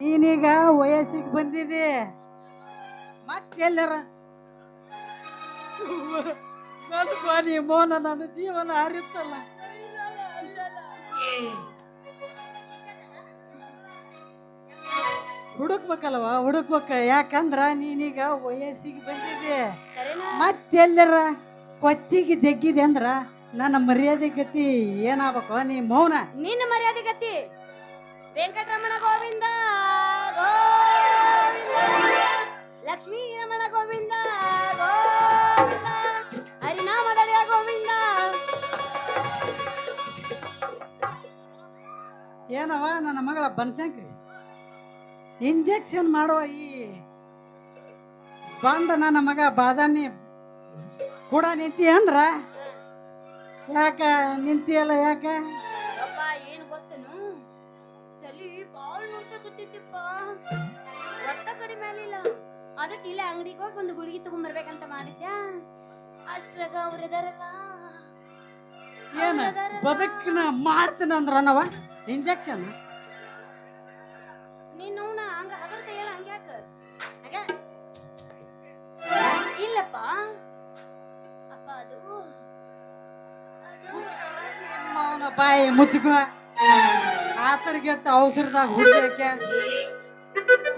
ನೀನೀಗ ವಯಸ್ಸಿಗೆ ಬಂದಿದೆ ಮತ್ತೆಲ್ಲರ ನನ್ನ ಮೋನ ನನ್ನ ಜೀವನ ಹರಿತಲ್ಲ. ಹುಡುಕ್ಬೇಕ ಯಾಕಂದ್ರ ನೀನೀಗ ವಯಸ್ಸಿಗೆ ಬಂದಿದೆ ಮತ್ತೆಲ್ಲರ ಕೊಚ್ಚಿಗೆ ಜಗ್ಗಿದೆ ಅಂದ್ರ ನನ್ನ ಮರ್ಯಾದೆ ಗತಿ ಏನಾಗಬೇಕು? ನೀ ಮೌನ ನಿನ್ನ ಮರ್ಯಾದೆ ಗತಿ ವೆಂಕಟರಮಣ ಗೋವಿಂದ ಗೋವಿಂದ, ಲಕ್ಷ್ಮೀ ರಮಣ ಗೋವಿಂದ ಗೋವಿಂದ, ಹರಿನಾಮದಲ್ಲಿಯ ಗೋವಿಂದ. ಏನವ ನನ್ನ ಮಗಳ ಬನ್ಸಂಕ್ರಿ ಇಂಜೆಕ್ಷನ್ ಮಾಡುವ ಈ ಬಂದ ನನ್ನ ಮಗ ಬಾದಾಮಿ ಕೂಡ ನಿಂತಿ ಅಂದ್ರ ಯಾಕ ನಿಂತಿಯಲ್ಲ? ಯಾಕ ಅಪ್ಪ ಏನ್ ಗೊತ್ತನು, ಚಲಿ ಬಾಳ್ ನೋಡ್ಸಕತ್ತಿತ್ತಪ್ಪ, ಒಟ್ಟ ಕಡಿಮೆ ಆಲಿಲ್ಲ. ಅದಕ್ಕೆ ಇಲ್ಲ ಅಂಗಡಿಗೆ ಹೋಗಿ ಒಂದು ಗುಳಿಗೆ ತಗೊಂಡ್ಬರ್ಬೇಕಂತ ಮಾಡಿದ್ಯಾ. ಅಷ್ಟ್ರಾಗ ಅವ್ರದಾರಲ್ಲ ಏನ ಬದುಕನ ಮಾಡ್ತೀನಿ ಅಂದ್ರ ನಾವ ಇಂಜೆಕ್ಷನ್ ನೀನು ಹಂಗ ಹಗರ್ತ ಹೇಳ ಹಂಗ್ಯಾಕ ಇಲ್ಲಪ್ಪ ಅಪ್ಪ ಅದು ಅವನ ಬಾಯಿ ಮುಚ್ಕೋ. ಆತರ್ಗೆಟ್ಟ ಅವಸರದಾಗ ಹುಡ್ಯಾಕೆ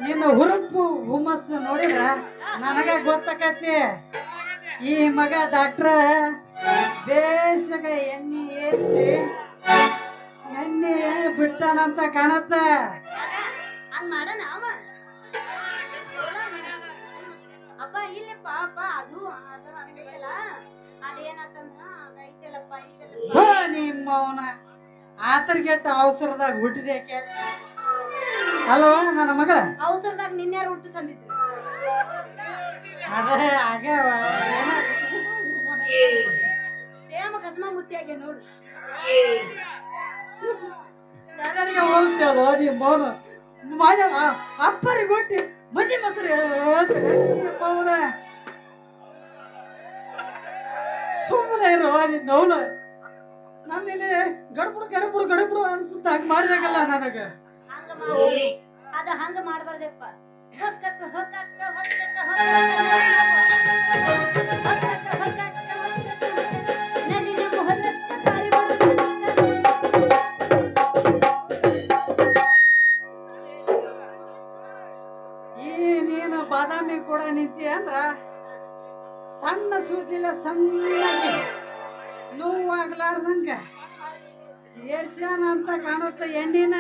ನಿನ್ನ ಹುರುಪು ಹುಮ್ಮಸ್ಸು ನೋಡಿದ್ರ ನನಗ ಗೊತ್ತಾಕತಿ ಈ ಮಗ ಡಾಕ್ಟ್ರ ಬೇಸಗ ಎಣ್ಣೆ ಏರಿಸಿ ಎಣ್ಣೆ ಬಿಟ್ಟಾನಂತ ಕಾಣತ್ತ. ಹಂಗ ಮಾಡೋಣ ಅವ ಅಪ್ಪ ಇಲ್ಲಪ್ಪ ಅಪ್ಪ ಅದು ಅದು ಹಂಗೈತಲ್ಲ ಅದೇನತ್ತಂದ್ರ ಐತಲ್ಲಪ್ಪ ಐತಲ್ಲಪ್ಪ. ನಿಮ್ಮವನ ಆತರ್ಗೆಟ್ಟ ಅವಸರದಾಗ ಹುಟ್ಟಿದ್ಯಾಕೆ ಅಲ್ವಾ ನನ್ನ ಮಗಳ? ಅವಸರದಾಗ ನಿನ್ಯಾರು ಹುಟ್ಟು ತಂದಿದ್ರು ಅದೇ ಆಗ್ಯಾವ ಸೇಮ ಕಸ್ಮ ಮುತ್ತಿಯಾಗೆ ನೋಡು. ಯಾರ್ಯಾರಿಗೆ ಹೋಗ್ತೇವೋ ನಿಮ್ಮವನು ಮನೆ ಅಪ್ಪರಿಗೆ ಕೊಟ್ಟಿ ಮಂದಿ ಮೊಸರು ನಿಮ್ಮವನ ಸುಮ್ಮನೆ ಇರುವ ನಿನ್ನವನು ನಮ್ಮೇಲೆ ಗಡಪುಡು ಗಡಪುಡು ಗಡಪುಡು ಅನ್ಸುತ್ತ ಹಂಗ ಮಾಡಿದಾಗಲ್ಲ ನನಗ. ಹಂಗ ಮಾಡಿ ಅದ ಹಂಗ ಮಾಡಬಾರ್ದಪ್ಪ. ಹೊಕ್ಕತ್ತ ಹೊಕ್ಕತ್ತ ಹೊಕ್ಕತ್ತ ನದಿನ ಮೊಹಲ್ಲತ್ತ ಸಾರಿ ಈ ನೀನು ಬಾದಾಮಿ ಕೂಡ ನಿಂತಿ ಅಂದ್ರ ಸಣ್ಣ ಸೂಜಿಲ ಸಣ್ಣಗೆ ನೋವಾಗ್ಲಾರ್ದಂಗ ಏರ್ಸ್ಯಾನ ಅಂತ ಕಾಣುತ್ತ ಎಣ್ಣಿನ.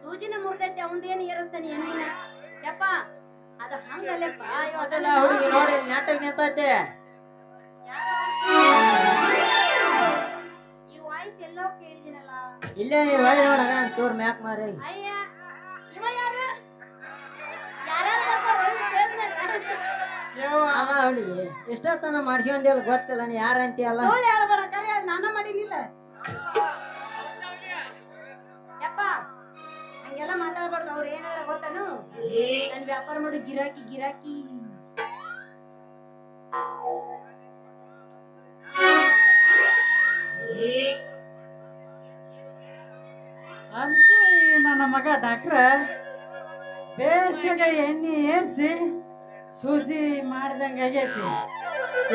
ಸೂಜಿನ ಮುರ್ದೈತಿ ಅವಂದೇನು ಏರಿಸ್ತಾನೆ ಎಣ್ಣಿನ ಯಪ್ಪ ಅದ ಹಂಗಲ್ಲಪ್ಪ. ಅದೆಲ್ಲ ಹುಡುಗಿ ನೋಡಿ ನಾಟಕ ನಿಂತೈತೆ. ಈ ವಾಯ್ಸ್ ಎಲ್ಲೋ ಕೇಳಿದಿನಲ್ಲ. ಇಲ್ಲೇ ನೀರು ಹೊಳಿ ನೋಡಗ ಚೂರ್ ಮ್ಯಾಕ್ ಮಾರಿ. ಅಯ್ಯ ಇವ ಯಾರು ಯಾರ್ಯಾರು ಬರ್ತಾರ ಸ್ಟೇಜ್ ಅವ ಹುಡುಗಿ ಇಷ್ಟೊತ್ತನ ಮಾಡ್ಸ್ಕೊಂದಿಲ್ಲ ಗೊತ್ತಿಲ್ಲ ನೀ ಯಾರ ಅಂತೀಯಲ್ಲ. ಸೋಳಿ ಹೇಳ್ಬೇಡ ಕರೆ ನಾನ ಮಾಡಿನಿಲ್ಲ ಯಪ್ಪ. ಹಂಗೆಲ್ಲ ಮಾತಾಡ್ಬಾರ್ದು. ಅವ್ರು ಏನಾರ ಗೊತ್ತನು ನನ್ ವ್ಯಾಪಾರ ಮಾಡು ಗಿರಾಕಿ ಗಿರಾಕಿ. ಅಂತೂ ಈ ನನ್ನ ಮಗ ಡಾಕ್ಟ್ರ ಬೇಸಿಗ ಎಣ್ಣೆ ಏರ್ಸಿ ಸೂಜಿ ಮಾಡಿದಂಗ ಆಗೈತಿ.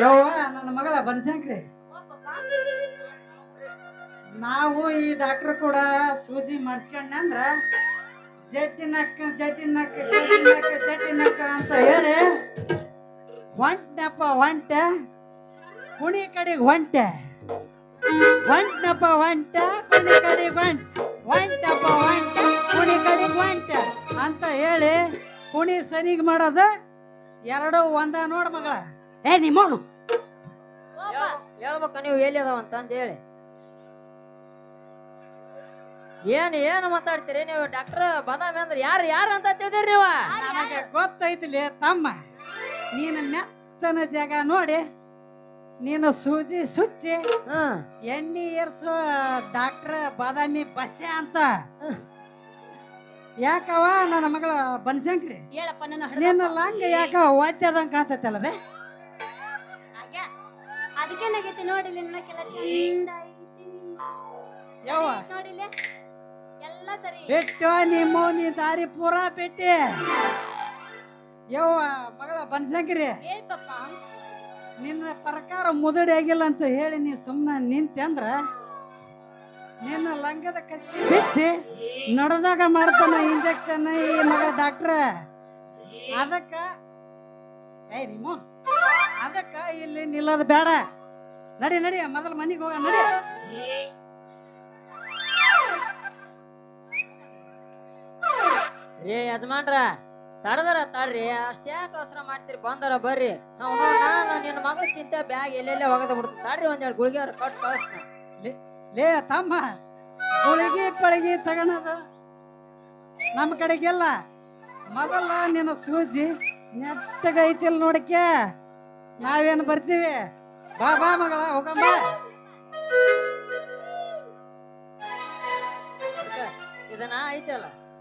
ಯವ್ವ ನನ್ನ ಮಗಳ ಬನ್ಸಂಕ್ರಿ ನಾವು ಈ ಡಾಕ್ಟರ್ ಕೂಡ ಸೂಜಿ ಮಾಡಿಸ್ಕೊಂಡ್ನಂದ್ರ ಜಟ್ಟಿನಕ್ಕ ಜಟ್ಟಿನಕ್ಕ ಜಟ್ಟಿನಕ್ಕ ಜಟ್ಟಿನಕ್ಕ ಅಂತ ಹೇಳಿ ಹೊಂಟನಪ್ಪ ಹೊಂಟ ಕುಣಿ ಕಡೆಗೆ ಹೊಂಟೆ ಹೊಂಟನಪ್ಪ ಹೊಂಟ ಕುಣಿ ಕಡೆಗೆ ಹೊಂಟಪ್ಪ ಹೊಂಟ ಕುಣಿ ಕಡೆಗೆ ಹೊಂಟ ಅಂತ ಹೇಳಿ ಕುಣಿ ಸನಿಗ್ ಮಾಡೋದ ಎರಡು ಒಂದ ನೋಡ ಮಗಳ. ನಿಮ್ಮವನು ಹೇಳ್ಬೇಕ ನೀವು ಎಲ್ಲಿ ಅದಾವ ಅಂತಂದ ಹೇಳಿ. ಏನು ಮಾತಾಡ್ತೀರಿ ನೀವು? ಡಾಕ್ಟರ್ ಬಾದಾಮಿ ಅಂದ್ರೆ ಯಾರು ಯಾರು ಅಂತ ತಿಳಿದಿರಿ ನೀವು? ನನಗೆ ಗೊತ್ತೈತಿಲಿ ತಮ್ಮ, ನೀನು ಮೆತ್ತನ ಜಾಗ ನೋಡಿ ನೀನು ಸೂಜಿ ಸುಚ್ಚಿ ಎಣ್ಣೆ ಏರ್ಸೋ ಡಾಕ್ಟರ್ ಬಾದಾಮಿ ಬಸ್ಸೆ ಅಂತ. ಯಾಕವ ನನ್ನ ಮಗಳ ಬನ್ಸಂಕ್ರಿ ಹೇಳಪ್ಪ ನನ್ನ ನಿನ್ನ ಲಂಗ ಯಾಕ ವಾದ್ಯದಂಗ ಕಾಂತೈತಲ್ಲವೇ? ಅದಕ್ಕೆ ನಗೈತಿ ನೋಡಿಲ್ಲ ನೋಡಕ್ಕೆಲ್ಲ ಚಂದ ಐತಿ. ಯಾವ ನೋಡಿಲ್ಲ ಎಲ್ಲ ಎಲ್ಲ ಸರಿ ಬಿಟ್ಟು ನಿಮ್ಮ ನೀ ದಾರಿ ಪೂರಾ ಬಿಟ್ಟಿ ಯವ್ವ ಮಗಳ ಬನಶಂಕರಿ ಹೇಳ್ ಪಪ್ಪ. ನಿನ್ನ ಪ್ರಕಾರ ಮುದುಡಿ ಆಗಿಲ್ಲ ಅಂತ ಹೇಳಿ ನೀ ಸುಮ್ಮನೆ ನಿಂತೆ ಅಂದ್ರ ನಿನ್ನ ಲಂಗದ ಕಸಿ ಬಿಚ್ಚಿ ನಡ್ದಾಗ ಮಾಡ್ತಾನ ಇಂಜೆಕ್ಷನ್ ಈ ಮಗ ಡಾಕ್ಟ್ರ. ಅದಕ್ಕ ನಿಮ್ಮ ಅದಕ್ಕ ಇಲ್ಲಿ ನಿಲ್ಲೋದು ಬೇಡ. ನಡಿ ನಡಿ ಮೊದಲು ಮನೆಗೆ ಹೋಗ ನಡಿ. ರೇ ಯಜಮಾನ್ರ ತಡದರ ತಡ್ರಿ, ಅಷ್ಟ್ಯಾಕ ಅವಸರ ಮಾಡ್ತೀರಿ, ಬಂದರ ಬರ್ರಿ. ನಾನು ನಿನ್ನ ಮಗಳ ಚಿಂತೆ ಬ್ಯಾಗ್ ಎಲ್ಲೆಲ್ಲೇ ಹೋಗದ ಬಿಡ್ತೀನಿ. ತಡ್ರಿ ಒಂದೆರಡು ಗುಳಿಗೆ ಕೊಟ್ಟು ಕಳಿಸ್ತಾನ. ಲೇ ತಮ್ಮ, ಗುಳಿಗೆ ಪಳಗಿ ತಗೊಳೋದು ನಮ್ಮ ಕಡೆಗೆಲ್ಲ ಮೊದಲ ನಿನ್ನ ಸೂಜಿ ನೆಟ್ಟಗೈತಿಲ್ ನೋಡಕ್ಕೆ ನಾವೇನು ಬರ್ತೀವಿ. ಬಾ ಬಾ ಮಗಳ ಹೋಗಮ್ಮ. ಇದನ್ನ ಐತಲ್ಲ